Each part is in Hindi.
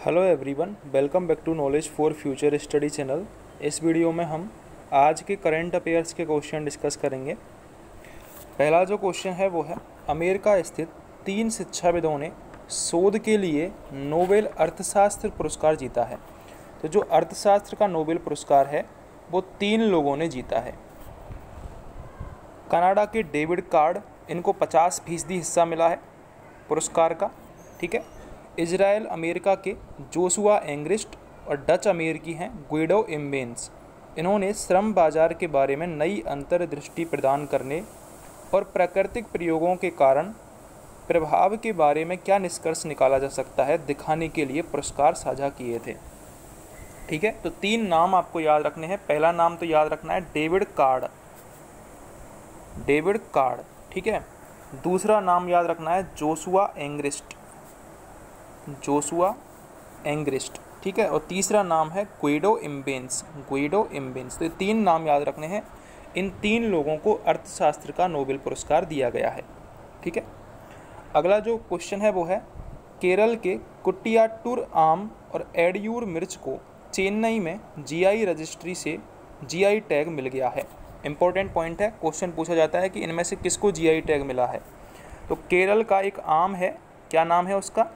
Hello everyone, welcome back to knowledge for future study channel. इस वीडियो में हम आज के करंट अफेयर्स के क्वेश्चन डिस्कस करेंगे। पहला जो क्वेश्चन है वो है, अमेरिका स्थित 3 शिक्षाविदों ने शोध के लिए नोबेल अर्थशास्त्र पुरस्कार जीता है। तो जो अर्थशास्त्र का नोबेल पुरस्कार है वो 3 लोगों ने जीता है। कनाडा के डेविड कार्ड, इनको 50% हिस्सा मिला है पुरस्कार का, ठीक है। इजराइल अमेरिका के जोशुआ एंग्रिस्ट और डच अमेरिकी हैं गुइडो इम्बेंस। इन्होंने श्रम बाजार के बारे में नई अंतर्दृष्टि प्रदान करने और प्राकृतिक प्रयोगों के कारण प्रभाव के बारे में क्या निष्कर्ष निकाला जा सकता है दिखाने के लिए पुरस्कार साझा किए थे, ठीक है। तो 3 नाम आपको याद रखने हैं। पहला नाम तो याद रखना है डेविड कार्ड, ठीक है। दूसरा नाम याद रखना है जोशुआ एंग्रिस्ट, ठीक है। और तीसरा नाम है गुइडो इम्बेंस। तो ये 3 नाम याद रखने हैं। इन 3 लोगों को अर्थशास्त्र का नोबेल पुरस्कार दिया गया है, ठीक है। अगला जो क्वेश्चन है वो है, केरल के कुट्टियाट्टूर आम और एडियूर मिर्च को चेन्नई में जीआई रजिस्ट्री से जीआई टैग मिल गया है। इंपॉर्टेंट पॉइंट है, क्वेश्चन पूछा जाता है कि इनमें से किसको जीआई टैग मिला है। तो केरल का एक आम है, क्या नाम है उसका?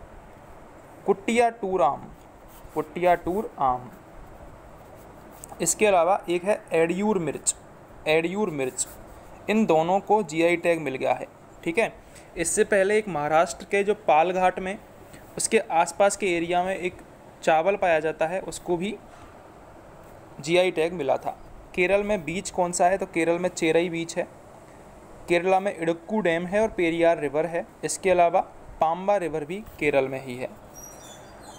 कुट्टियाट्टूर आम। इसके अलावा एक है एडियूर मिर्च। इन दोनों को जीआई टैग मिल गया है, ठीक है। इससे पहले एक महाराष्ट्र के जो पालघाट में उसके आसपास के एरिया में एक चावल पाया जाता है, उसको भी जीआई टैग मिला था। केरल में बीच कौन सा है? तो केरल में चेरई बीच है। केरला में इडुक्कू डैम है और पेरियार रिवर है। इसके अलावा पाम्बा रिवर भी केरल में ही है।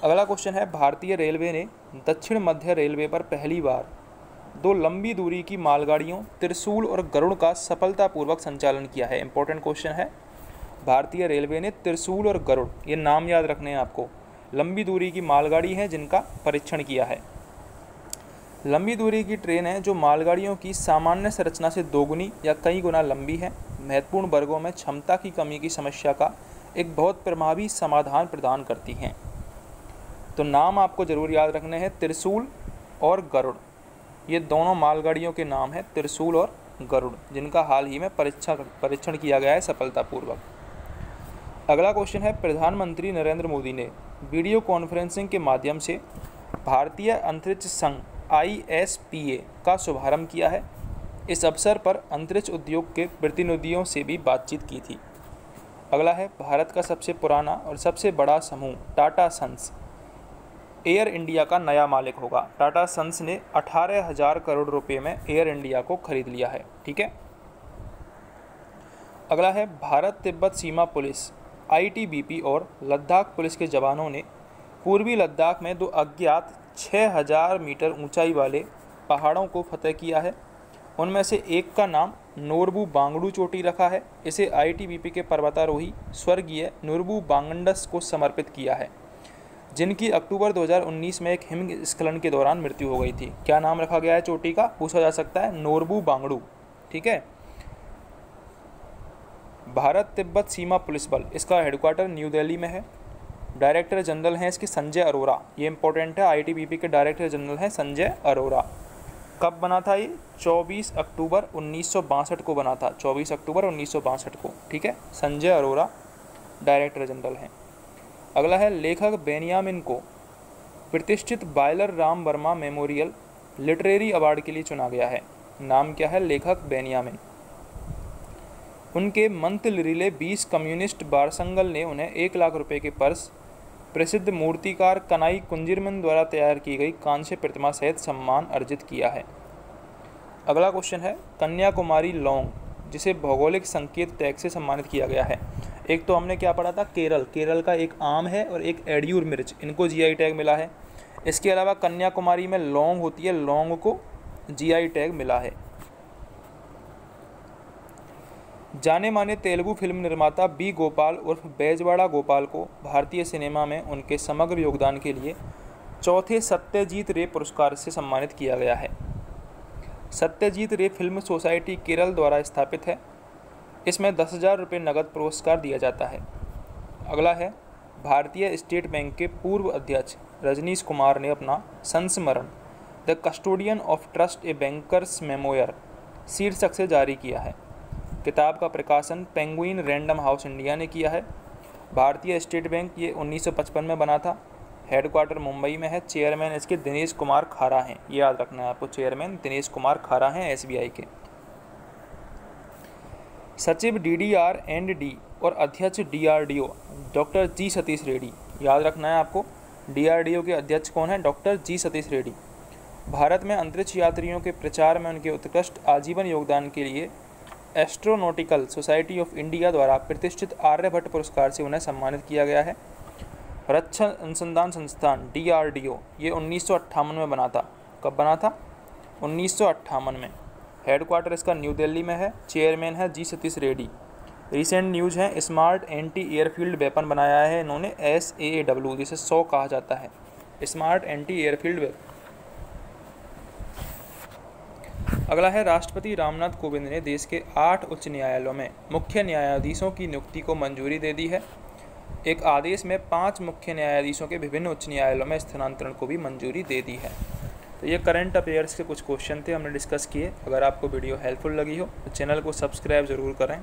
अगला क्वेश्चन है, भारतीय रेलवे ने दक्षिण मध्य रेलवे पर पहली बार 2 लंबी दूरी की मालगाड़ियों त्रिशूल और गरुड़ का सफलतापूर्वक संचालन किया है। इंपॉर्टेंट क्वेश्चन है, भारतीय रेलवे ने त्रिशूल और गरुड़, ये नाम याद रखने हैं आपको, लंबी दूरी की मालगाड़ी हैं जिनका परीक्षण किया है। लंबी दूरी की ट्रेन है जो मालगाड़ियों की सामान्य संरचना से दोगुनी या कई गुना लंबी है। महत्वपूर्ण वर्गों में क्षमता की कमी की समस्या का एक बहुत प्रभावी समाधान प्रदान करती हैं। तो नाम आपको जरूर याद रखने हैं, त्रिशूल और गरुड़। ये दोनों मालगाड़ियों के नाम हैं, त्रिशूल और गरुड़, जिनका हाल ही में परीक्षण किया गया है सफलतापूर्वक। अगला क्वेश्चन है, प्रधानमंत्री नरेंद्र मोदी ने वीडियो कॉन्फ्रेंसिंग के माध्यम से भारतीय अंतरिक्ष संघ ISPA का शुभारंभ किया है। इस अवसर पर अंतरिक्ष उद्योग के प्रतिनिधियों से भी बातचीत की थी। अगला है, भारत का सबसे पुराना और सबसे बड़ा समूह टाटा सन्स एयर इंडिया का नया मालिक होगा। टाटा सन्स ने 18,000 करोड़ रुपए में एयर इंडिया को खरीद लिया है, ठीक है। अगला है, भारत तिब्बत सीमा पुलिस ITBP और लद्दाख पुलिस के जवानों ने पूर्वी लद्दाख में 2 अज्ञात 6,000 मीटर ऊंचाई वाले पहाड़ों को फतह किया है। उनमें से एक का नाम नोरबू बांगड़ू चोटी रखा है। इसे ITBP के पर्वतारोही स्वर्गीय नोरबू बांगंडस को समर्पित किया है, जिनकी अक्टूबर 2019 में एक हिमस्खलन के दौरान मृत्यु हो गई थी। क्या नाम रखा गया है चोटी का? पूछा जा सकता है, नोरबू बांगड़ू, ठीक है। भारत तिब्बत सीमा पुलिस बल, इसका हेडक्वार्टर न्यू दिल्ली में है। डायरेक्टर जनरल हैं इसके संजय अरोरा। ये इंपॉर्टेंट है, ITBP के डायरेक्टर जनरल हैं संजय अरोरा। कब बना था ये? 24 अक्टूबर 1962 को बना था, 24 अक्टूबर 1962 को, ठीक है। संजय अरोरा डायरेक्टर जनरल हैं। अगला है, लेखक बेनियामिन को प्रतिष्ठित boiler Ram Verma memorial literary award के लिए चुना गया है। नाम क्या है? लेखक बेनियामिन। उनके मंथलिले 20 कम्युनिस्ट बारसंगल ने उन्हें 1 लाख रुपए के पर्स, प्रसिद्ध मूर्तिकार कनाई कुंजिरमन द्वारा तैयार की गई कांस्य प्रतिमा सहित सम्मान अर्जित किया है। अगला क्वेश्चन है, कन्याकुमारी लौंग, जिसे भौगोलिक संकेत टैग से सम्मानित किया गया है। एक तो हमने क्या पढ़ा था, केरल का एक आम है और एक एडियूर मिर्च, इनको जीआई टैग मिला है। इसके अलावा कन्याकुमारी में लौंग होती है, लौंग को जीआई टैग मिला है। जाने माने तेलुगु फिल्म निर्माता बी गोपाल उर्फ बेजवाड़ा गोपाल को भारतीय सिनेमा में उनके समग्र योगदान के लिए 4थे सत्यजीत रे पुरस्कार से सम्मानित किया गया है। सत्यजीत रे फिल्म सोसाइटी केरल द्वारा स्थापित है। इसमें 10,000 रुपये नगद पुरस्कार दिया जाता है। अगला है, भारतीय स्टेट बैंक के पूर्व अध्यक्ष रजनीश कुमार ने अपना संस्मरण the custodian of trust a banker's memoir शीर्षक से जारी किया है। किताब का प्रकाशन पेंगुइन रैंडम हाउस इंडिया ने किया है। भारतीय स्टेट बैंक ये 1955 में बना था। हेडक्वार्टर मुंबई में है। चेयरमैन इसके दिनेश कुमार खारा हैं, ये याद रखना है आपको, चेयरमैन दिनेश कुमार खारा हैं SBI के। सचिव DDR&D और अध्यक्ष DRDO डॉक्टर जी सतीश रेड्डी, याद रखना है आपको। DRDO के अध्यक्ष कौन है? डॉक्टर जी सतीश रेड्डी। भारत में अंतरिक्ष यात्रियों के प्रचार में उनके उत्कृष्ट आजीवन योगदान के लिए एस्ट्रोनॉटिकल सोसाइटी ऑफ इंडिया द्वारा प्रतिष्ठित आर्यभट्ट पुरस्कार से उन्हें सम्मानित किया गया है। रक्षा अनुसंधान संस्थान DRDO ये 1958 में बना था। कब बना था? 1958 में। हेडक्वार्टर इसका न्यू दिल्ली में है। चेयरमैन है जी सतीश रेड्डी। रिसेंट न्यूज़ है, स्मार्ट एंटी एयरफील्ड वेपन बनाया है इन्होंने, SAW, जिसे 100 कहा जाता है, स्मार्ट एंटी एयरफील्ड वेपन। अगला है, राष्ट्रपति रामनाथ कोविंद ने देश के 8 उच्च न्यायालयों में मुख्य न्यायाधीशों की नियुक्ति को मंजूरी दे दी है। एक आदेश में 5 मुख्य न्यायाधीशों के विभिन्न उच्च न्यायालयों में स्थानांतरण को भी मंजूरी दे दी है। तो ये करंट अफेयर्स के कुछ क्वेश्चन थे, हमने डिस्कस किए। अगर आपको वीडियो हेल्पफुल लगी हो तो चैनल को सब्सक्राइब ज़रूर करें।